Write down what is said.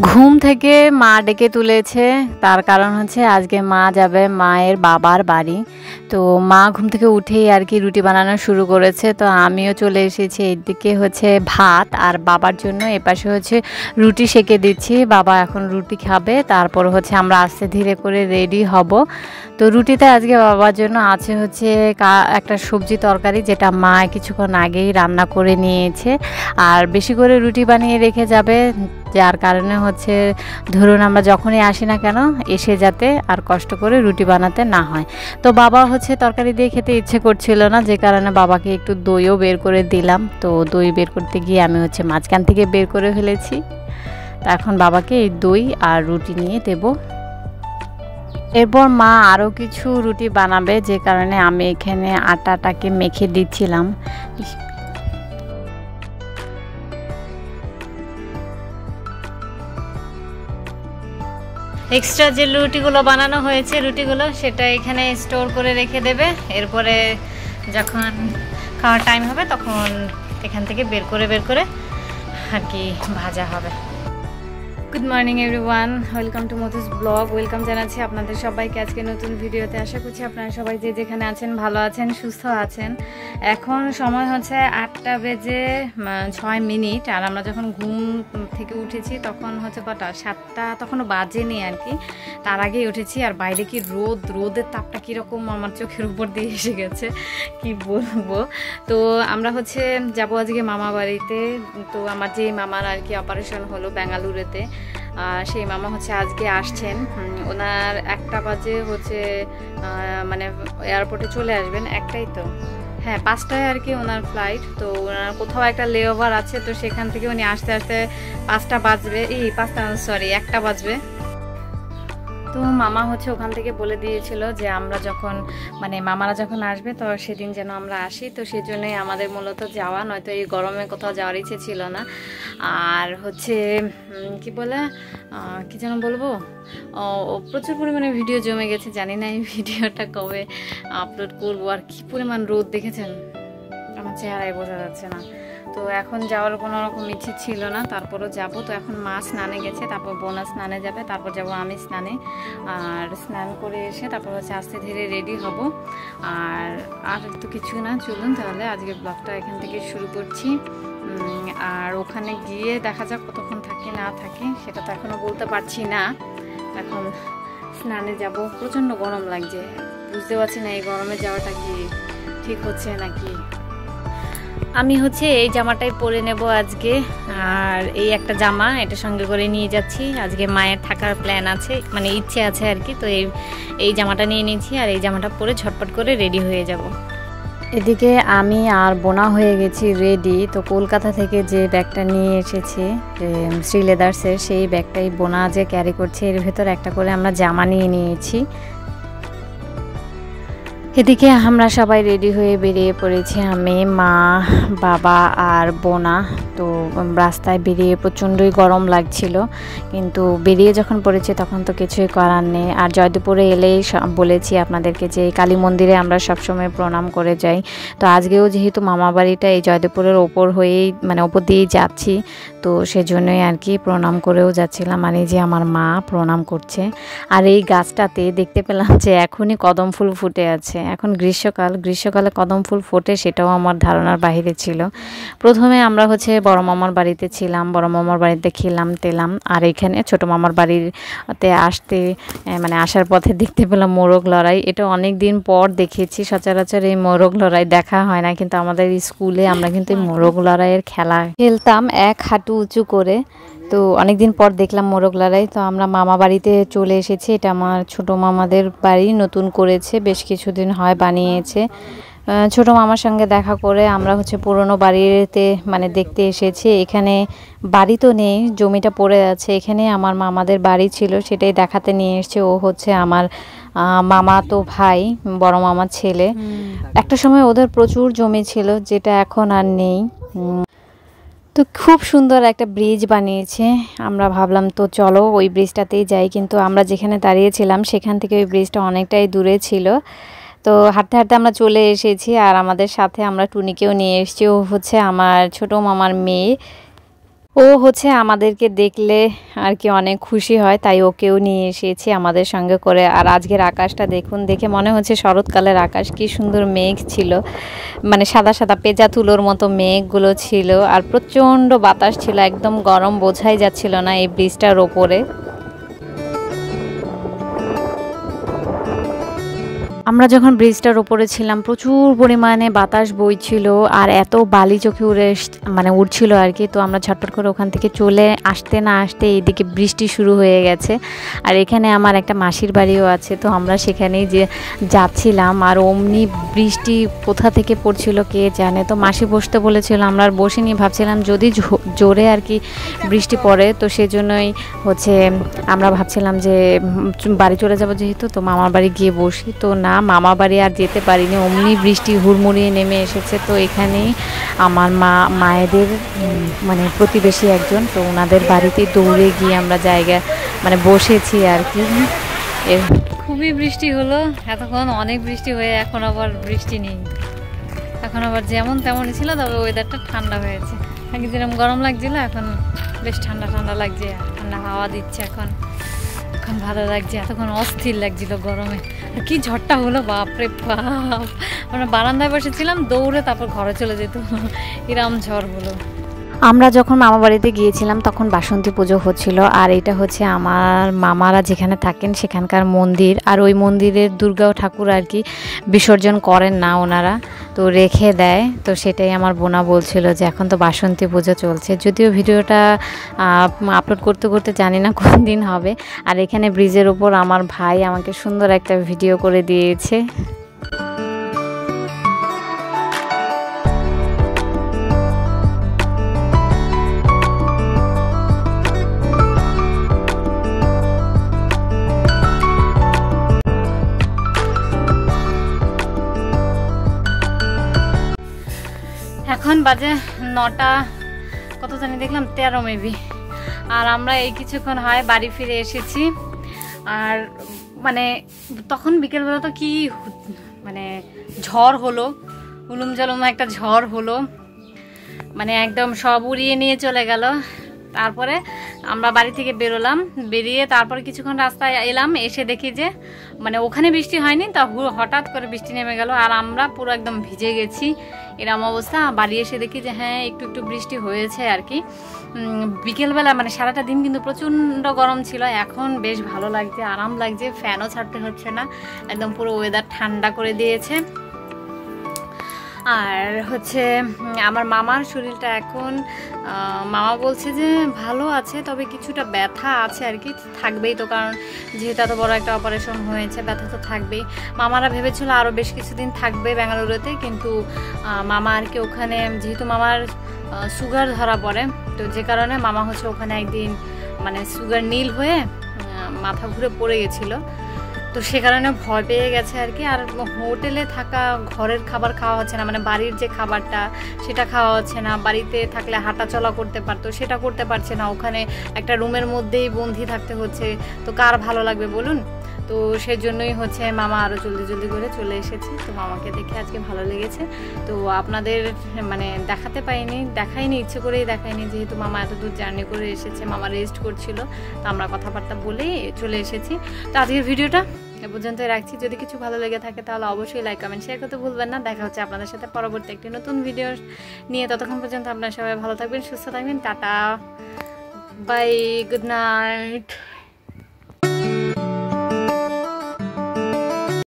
ঘুম থেকে মা ডেকে তুলেছে, তার কারণ হচ্ছে আজকে মা যাবে মায়ের বাবার বাড়ি। তো মা ঘুম থেকে উঠেই আর কি রুটি বানানো শুরু করেছে। তো আমিও চলে এসেছি। এইদিকে হচ্ছে ভাত আর বাবার জন্য এপাশে হচ্ছে রুটি সেকে দিচ্ছি। বাবা এখন রুটি খাবে, তারপর হচ্ছে আমরা আস্তে ধীরে করে রেডি হব। তো রুটিতে আজকে বাবার জন্য আছে হচ্ছে একটা সবজি তরকারি, যেটা মা কিছুক্ষণ আগেই রান্না করে নিয়েছে। আর বেশি করে রুটি বানিয়ে রেখে যাবে, যার কারণে হচ্ছে ধরুন আমরা যখনই আসি না কেন এসে যাতে আর কষ্ট করে রুটি বানাতে না হয়। তো বাবা হচ্ছে তরকারি দিয়ে খেতে ইচ্ছে করছিল না, যে কারণে বাবাকে একটু দইও বের করে দিলাম। তো দই বের করতে গিয়ে আমি হচ্ছে মাঝখান থেকে বের করে ফেলেছি। তো এখন বাবাকে এই দই আর রুটি নিয়ে দেব। এরপর মা আরও কিছু রুটি বানাবে, যে কারণে আমি এখানে আটাটাকে মেখে দিচ্ছিলাম। এক্সট্রা যে রুটিগুলো বানানো হয়েছে রুটিগুলো সেটা এখানে স্টোর করে রেখে দেবে। এরপরে যখন খাওয়ার টাইম হবে তখন এখান থেকে বের করে আর কি ভাজা হবে। Good morning everyone, welcome to Madhu's blog. Welcome জানাচ্ছি আপনাদের সবাইকে আজকে নতুন ভিডিওতে। আশা করছি আপনারা সবাই যে যেখানে আছেন ভালো আছেন, সুস্থ আছেন। এখন সময় হচ্ছে 8টা বেজে 6 মিনিট। আর আমরা যখন ঘুম থেকে উঠেছি তখন হচ্ছে কটা 7টা, তখনও বাজেনি আর কি, তার আগেই উঠেছি। আর বাইরে কি রোদের তাপটা কীরকম আমার চোখের উপর দিয়ে এসে গেছে, কি বলবো। তো আমরা হচ্ছে যাবো আজকে মামা বাড়িতে। তো আমার যে মামার আর কি অপারেশন হলো বেঙ্গালুরুতে, সেই মামা হচ্ছে আজকে আসছেন। ওনার 1টা বাজে হচ্ছে মানে এয়ারপোর্টে চলে আসবেন। একটাই তো, হ্যাঁ 5টায় আর কি ওনার ফ্লাইট। তো ওনার কোথাও একটা লেওভার আছে, তো সেখান থেকে উনি আসতে আসতে 5টা বাজবে, 1টা বাজবে। তো মামা হচ্ছে ওখান থেকে বলে দিয়েছিল যে আমরা যখন মানে মামারা যখন আসবে তো সেদিন যেন আমরা আসি। তো সেই জন্যই আমাদের মূলত যাওয়া, নয়তো এই গরমে কোথাও যাওয়ার ইচ্ছে ছিল না। আর হচ্ছে কি বলে কি যেন বলবো, প্রচুর পরিমাণে ভিডিও জমে গেছে, জানি না এই ভিডিওটা কবে আপলোড করবো। আর কি পরিমাণ রোদ দেখেছেন, আমার চেহারায় বোঝা যাচ্ছে না। তো এখন যাওয়ার কোনো রকম ইচ্ছে ছিল না, তারপরও যাব। তো এখন মা স্নানে গেছে, তারপর বোনা স্নানে যাবে, তারপর যাব আমি স্নানে। আর স্নান করে এসে তারপর হচ্ছে আস্তে ধীরে রেডি হব। আর তো কিছু না, চলুন তাহলে আজকে ব্লগটা এখান থেকে শুরু করছি। আর ওখানে গিয়ে দেখা যাক কতক্ষণ থাকি না থাকি, সেটা তো এখনও বলতে পারছি না। এখন স্নানে যাব, প্রচণ্ড গরম লাগছে, বুঝতে পারছি না এই গরমে যাওয়াটা কি ঠিক হচ্ছে নাকি। আমি হচ্ছে এই জামাটাই পরে নেব আজকে। আর এই একটা জামা এটা সঙ্গে করে নিয়ে যাচ্ছি, আজকে মায়ের থাকার প্ল্যান আছে, মানে ইচ্ছে আছে আর কি। তো এই জামাটা নিয়ে নিয়েছি, আর এই জামাটা পরে ঝটপট করে রেডি হয়ে যাব। এদিকে আমি আর বোনা হয়ে গেছি রেডি। তো কলকাতা থেকে যে ব্যাগটা নিয়ে এসেছি শ্রী লেদার্সের, সেই ব্যাগটাই বোনা যে ক্যারি করছে, এর ভেতর একটা করে আমরা জামা নিয়ে নিয়েছি। এদিকে আমরা সবাই রেডি হয়ে বেরিয়ে পড়েছি, আমি মা বাবা আর বোনা। তো রাস্তায় বেরিয়ে প্রচণ্ডই গরম লাগছিল, কিন্তু বেরিয়ে যখন পড়েছি তখন তো কিছুই করার নেই। আর জয়দেবপুরে এলেই বলেছি আপনাদেরকে যে কালী মন্দিরে আমরা সবসময় প্রণাম করে যাই। তো আজকেও যেহেতু মামা বাড়িটা এই জয়দেবপুরের ওপর হয়েই মানে ওপর দিয়েই যাচ্ছি, তো সেজন্যই আর কি প্রণাম করেও যাচ্ছিলাম। আর এই যে আমার মা প্রণাম করছে। আর এই গাছটাতে দেখতে পেলাম যে এখনই কদম ফুল ফুটে আছে। এখন গ্রীষ্মকালে কদম ফুল ফোটে, সেটাও আমার ধারণার বাইরে ছিল। প্রথমে আমরা হচ্ছে বড় মামার বাড়িতে ছিলাম, বড় মামার বাড়িতে খেলাম তেলাম। আর এখানে ছোট মামার বাড়িতে মানে আসার পথে দেখতে পেলাম মোরগ লড়াই। এটা অনেক দিন পর দেখেছি, সচরাচর এই মোরগ লড়াই দেখা হয় না। কিন্তু আমাদের স্কুলে আমরা কিন্তু এই মোরগ লড়াইয়ের খেলা খেলতাম এক হাঁটু উঁচু করে। তো অনেকদিন পর দেখলাম মোরগ লড়াই। তো আমরা মামা বাড়িতে চলে এসেছি, এটা আমার ছোট মামাদের বাড়ি, নতুন করেছে, বেশ কিছুদিন হয় বানিয়েছে। ছোট মামার সঙ্গে দেখা করে আমরা হচ্ছে পুরনো বাড়িতে মানে দেখতে এসেছি। এখানে বাড়ি তো নেই, জমিটা পড়ে আছে, এখানে আমার মামাদের বাড়ি ছিল, সেটাই দেখাতে নিয়ে এসছে। ও হচ্ছে আমার মামা তো ভাই, বড় মামার ছেলে। একটা সময় ওদের প্রচুর জমি ছিল, যেটা এখন আর নেই। তো খুব সুন্দর একটা ব্রিজ বানিয়েছে। আমরা ভাবলাম তো চলো ওই ব্রিজটাতেই যাই, কিন্তু আমরা যেখানে দাঁড়িয়েছিলাম সেখান থেকে ওই ব্রিজটা অনেকটাই দূরে ছিল। তো হাঁটতে হাঁটতে আমরা চলে এসেছি। আর আমাদের সাথে আমরা টুনিকেও নিয়ে এসেছি, ও হচ্ছে আমার ছোট মামার মেয়ে। ও হচ্ছে আমাদেরকে দেখলে আর কি অনেক খুশি হয়, তাই ওকেও নিয়ে এসেছি আমাদের সঙ্গে করে। আর আজকের আকাশটা দেখুন, দেখে মনে হচ্ছে শরৎকালের আকাশ। কি সুন্দর মেঘ ছিল, মানে সাদা সাদা পেঁজা তুলোর মতো মেঘগুলো ছিল, আর প্রচণ্ড বাতাস ছিল, একদম গরম, বোঝাই যাচ্ছিল না এই ব্রিজটার ওপরে। আমরা যখন ব্রিজটার উপরে ছিলাম প্রচুর পরিমাণে বাতাস বইছিল আর এত বালি চোখে মানে উড়ছিল আর কি। তো আমরা ঝটপট করে ওখান থেকে চলে আসতে না আসতে এইদিকে বৃষ্টি শুরু হয়ে গেছে। আর এখানে আমার একটা মাসির বাড়িও আছে, তো আমরা সেখানেই যে যাচ্ছিলাম আর অমনি বৃষ্টি কোথা থেকে পড়ছিল কে জানে। তো মাসি বসতে বলেছিল, আমরা আর বসিনি, ভাবছিলাম যদি জোরে আর কি বৃষ্টি পড়ে, তো সেজন্যই হচ্ছে আমরা ভাবছিলাম যে বাড়ি চলে যাবো যেহেতু, তো মামার বাড়ি গিয়ে বসি। তো না, মামা বাড়ি আর যেতে পারিনি, অমনি বৃষ্টি হুড়মুড়িয়ে নেমে এসেছে। তো এখানেই আমার মায়েদের মানে প্রতিবেশী একজন, তো ওনাদের বাড়িতে দৌড়ে গিয়ে আমরা জায়গা মানে বসেছি আর কি। খুবই বৃষ্টি হলো এতক্ষণ, অনেক বৃষ্টি হয়ে এখন আবার বৃষ্টি নেই, এখন আবার যেমন তেমনই ছিল, তবে ওয়েদারটা ঠান্ডা হয়েছে। আগে যেরকম গরম লাগছিল এখন বেশ ঠান্ডা ঠান্ডা লাগছে, ঠান্ডা হাওয়া দিচ্ছে এখন, এখন ভালো লাগছে। এতক্ষণ অস্থির লাগছিল গরমে, আর কি ঝড়টা হলো বাপরে বাপ। আমরা বারান্দায় বসেছিলাম, দৌড়ে তারপর ঘরে চলে যেত, এরম ঝড় হলো। আমরা যখন মামা বাড়িতে গিয়েছিলাম তখন বাসন্তী পুজো হচ্ছিল, আর এটা হচ্ছে আমার মামারা যেখানে থাকেন সেখানকার মন্দির। আর ওই মন্দিরের দুর্গা ঠাকুর আর কি বিসর্জন করেন না ওনারা, তো রেখে দেয়। তো সেটাই আমার বোনা বলছিল যে এখন তো বাসন্তী পুজো চলছে, যদিও ভিডিওটা আপলোড করতে করতে জানি না কোন দিন হবে। আর এখানে ব্রিজের উপর আমার ভাই আমাকে সুন্দর একটা ভিডিও করে দিয়েছে। এখন বাজে 9টা কত জানি দেখলাম 13 মেবি। আর আমরা এই কিছুক্ষণ হয় বাড়ি ফিরে এসেছি। আর মানে তখন বিকেলবেলা তো কি মানে ঝড় হলো, উলুম জালুম একটা ঝড় হলো, মানে একদম সব উড়িয়ে নিয়ে চলে গেল। তারপরে আমরা বাড়ি থেকে বেরোলাম, বেরিয়ে তারপরে কিছুক্ষণ রাস্তায় এলাম, এসে দেখি যে মানে ওখানে বৃষ্টি হয়নি, তা হঠাৎ করে বৃষ্টি নেমে গেল আর আমরা পুরো একদম ভিজে গেছি, এরম অবস্থা। বাড়ি এসে দেখি যে হ্যাঁ একটু একটু বৃষ্টি হয়েছে আর কি। বিকেলবেলা মানে সারাটা দিন কিন্তু প্রচণ্ড গরম ছিল, এখন বেশ ভালো লাগছে, আরাম লাগছে, ফ্যানও ছাড়তে হচ্ছে না, একদম পুরো ওয়েদার ঠান্ডা করে দিয়েছে। আর হচ্ছে আমার মামার শরীরটা এখন মামা বলছে যে ভালো আছে, তবে কিছুটা ব্যথা আছে আর কি, থাকবেই তো, কারণ যেহেতু এত বড় একটা অপারেশন হয়েছে ব্যথা তো থাকবেই। মামারা ভেবেছিল আরও বেশ কিছুদিন থাকবে বেঙ্গালুরুতে, কিন্তু মামা আর কি ওখানে যেহেতু মামার সুগার ধরা পড়ে, তো যে কারণে মামা হচ্ছে ওখানে একদিন মানে সুগার নীল হয়ে মাথা ঘুরে পড়ে গেছিলো, তো সে কারণে ভয় পেয়ে গেছে আর কি। আর হোটেলে থাকা ঘরের খাবার খাওয়া হচ্ছে না, মানে বাড়ির যে খাবারটা সেটা খাওয়া হচ্ছে না। বাড়িতে থাকলে হাঁটা চলা করতে পারতো, সেটা করতে পারছে না, ওখানে একটা রুমের মধ্যেই বন্দি থাকতে হচ্ছে, তো কার ভালো লাগবে বলুন। তো সেজন্যই হচ্ছে মামা আরও জলদি জলদি করে চলে এসেছে। তো মামাকে দেখে আজকে ভালো লেগেছে। তো আপনাদের মানে দেখাইনি ইচ্ছে করেই দেখাইনি, যেহেতু মামা এত দূর জার্নি করে এসেছে, মামা রেস্ট করছিল, তো আমরা কথাবার্তা বলেই চলে এসেছি। তো আজকের ভিডিওটা এ পর্যন্তই রাখছি। যদি কিছু ভালো লেগে থাকে তাহলে অবশ্যই লাইক কমেন্ট শেয়ার করতে ভুলবেন না। দেখা হচ্ছে আপনাদের সাথে পরবর্তী একটি নতুন ভিডিও নিয়ে। ততক্ষণ পর্যন্ত আপনারা সবাই ভালো থাকবেন, সুস্থ থাকবেন। Tata, bye, good night.